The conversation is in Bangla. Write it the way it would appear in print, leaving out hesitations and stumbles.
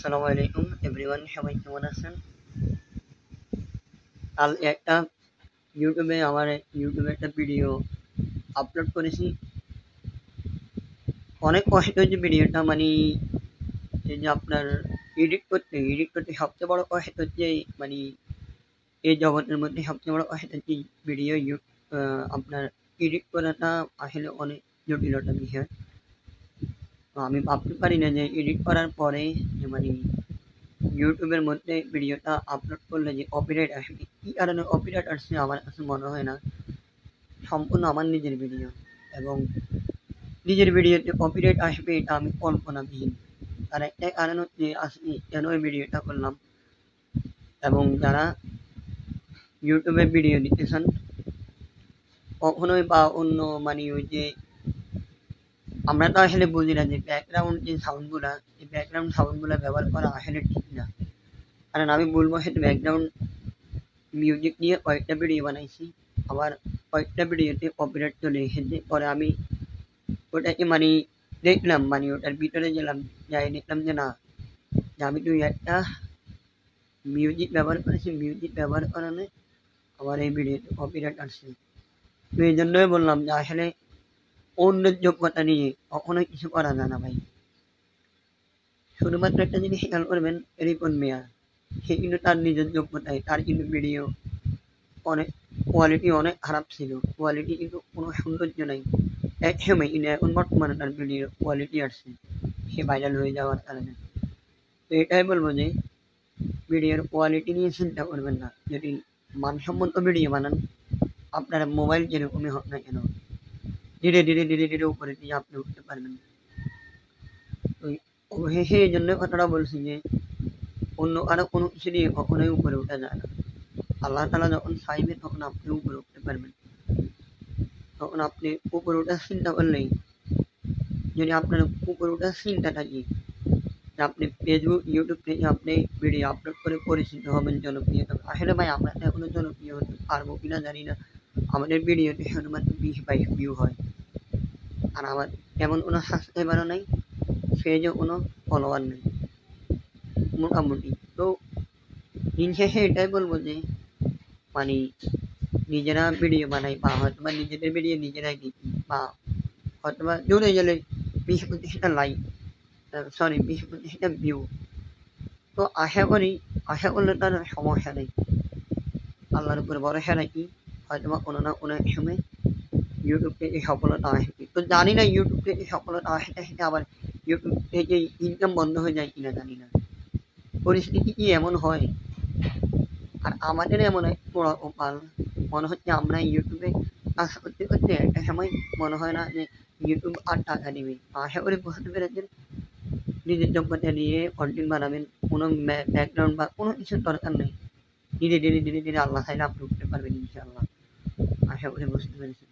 আসসালামু আলাইকুম এভরিওয়ান, সবাই কেমন আছেন? কাল একটা ইউটিউবে একটা ভিডিও আপলোড করেছি। অনেক কষ্ট হয়েছে ভিডিওটা, মানে এই যে আপনার এডিট করতে সবচেয়ে বড় কষ্ট হচ্ছে, মানে এই জগতের মধ্যে সবচেয়ে বড় কষ্ট হচ্ছে ভিডিও আপনার এডিট করাটা আসলে অনেক জটিলতা বিষয়। তো আমি ভাবতে পারি না যে এডিট করার পরে যে মানে ইউটিউবের মধ্যে ভিডিওটা আপলোড করলে যে কপিরাইট আসবে, কি কারণে কপিরাইট আসছে আমার কাছে মনে হয় না। সম্পূর্ণ আমার নিজের ভিডিও, এবং নিজের ভিডিওতে কপিরাইট আসবে এটা আমি কল্পনাবিহীন। তার একটাই কারণ হচ্ছে আজকে কেন এই ভিডিওটা করলাম, এবং যারা ইউটিউবে ভিডিও দিতে চান কখনোই বা অন্য মানে ওই যে আমরা তো আসলে বুঝি না যে ব্যাকগ্রাউন্ড যে সাউন্ডগুলা, এই ব্যাকগ্রাউন্ড সাউন্ডগুলা ব্যবহার করা আসলে ঠিক না। কারণ আমি বলবো সেটা ব্যাকগ্রাউন্ড মিউজিক নিয়ে কয়েকটা ভিডিও বানাইছি, আবার কয়েকটা ভিডিওতে কপিরাইট চলে এসেছে। পরে আমি ওটাকে মানে দেখলাম, মানে ওটার ভিতরে গেলাম, যাই দেখলাম যে না, যে আমি তুই একটা মিউজিক ব্যবহার করেছি, মিউজিক ব্যবহার করানো আমার এই ভিডিওতে কপিরাইট আসছে। তো এই জন্যই বললাম যে আসলে অন্যের যোগ্যতা নিয়ে কখনোই কিছু করা যায় না ভাই। শুধুমাত্র একটা জিনিস খেয়াল করবেন, রিপন মিয়া, সে কিন্তু তার নিজের যোগ্যতায় তার কিন্তু ভিডিও অনেক কোয়ালিটি অনেক খারাপ ছিল, কোয়ালিটি কিন্তু কোনো সৌন্দর্য নাই এক সময়, কিন্তু এখন বর্তমানে তার ভিডিও কোয়ালিটি আসছে সে ভাইরাল হয়ে যাওয়ার কারণে। তো এটাই বলবো যে ভিডিওর কোয়ালিটি নিয়ে চিন্তা করবেন না। যদি মানসম্মত ভিডিও বানান, আপনার মোবাইল যেরকমই হোক না কেন, ধীরে ধীরে ধীরে ধীরে উপরে দিয়ে আপনি উঠতে পারবেন। তো অবশেষে এই জন্য কথাটা বলছি যে অন্য কারো কোনো কিছু দিয়ে কখনোই উপরে উঠা যায় না। আল্লাহ তালা যখন চাইবে তখন আপনি উপরে উঠতে পারবেন। তখন আপনি উপরে ওঠার চিন্তা করলেই, যদি আপনার উপরে ওঠার চিন্তা থাকে, আপনি ফেসবুক ইউটিউব থেকে আপনি ভিডিও আপলোড করে পরিচিত হবেন, জনপ্রিয় হবেন। আসলে ভাই আমরা তো এখনো জনপ্রিয় হতে পারবো কিনা জানি না। আমাদের ভিডিওতে শুধুমাত্র 20-22 ভিউ হয়, আর আমার তেমন কোনো সাবস্ক্রাইবারও নাই, পেজও কোনো ফলোয়ার নেই মোটামুটি। তো দিন শেষে এটাই বলবো যে মানে নিজেরা ভিডিও বানাই, বা হয়তো বা নিজেদের ভিডিও নিজেরাই দেখি, বা হয়তো বা জোরে গেলে 20-25টা লাইক, সরি 20-25টা ভিউ। তো আশা করলে তার সমস্যা নেই, আল্লাহর উপরে ভরসা রাখি, হয়তো বা কোনো না কোনো এক সময় ইউটিউব থেকে সফলতা আসবে। তো জানি না ইউটিউব থেকে সফলতা আসতে আসতে আবার ইউটিউব থেকে ইনকাম বন্ধ হয়ে যায় কিনা জানি না, পরিস্থিতি কি এমন হয়। আর আমাদের এমন এক পোড়া কপাল, মনে হচ্ছে আমরা ইউটিউবে কাজ করতে করতে একটা সময় মনে হয় না যে ইউটিউব আর টাকা দিবে। আশা করি বুঝতে পেরেছেন। নিজের যোগ্যতা নিয়ে কন্টেন্ট বানাবেন, কোনো ব্যাকগ্রাউন্ড বা কোনো কিছুর দরকার নেই। ধীরে ধীরে ধীরে ধীরে আল্লাহ চাইলে আপনি উঠতে পারবেন ইনশাআল্লাহ। আশা করি বুঝতে পেরেছেন।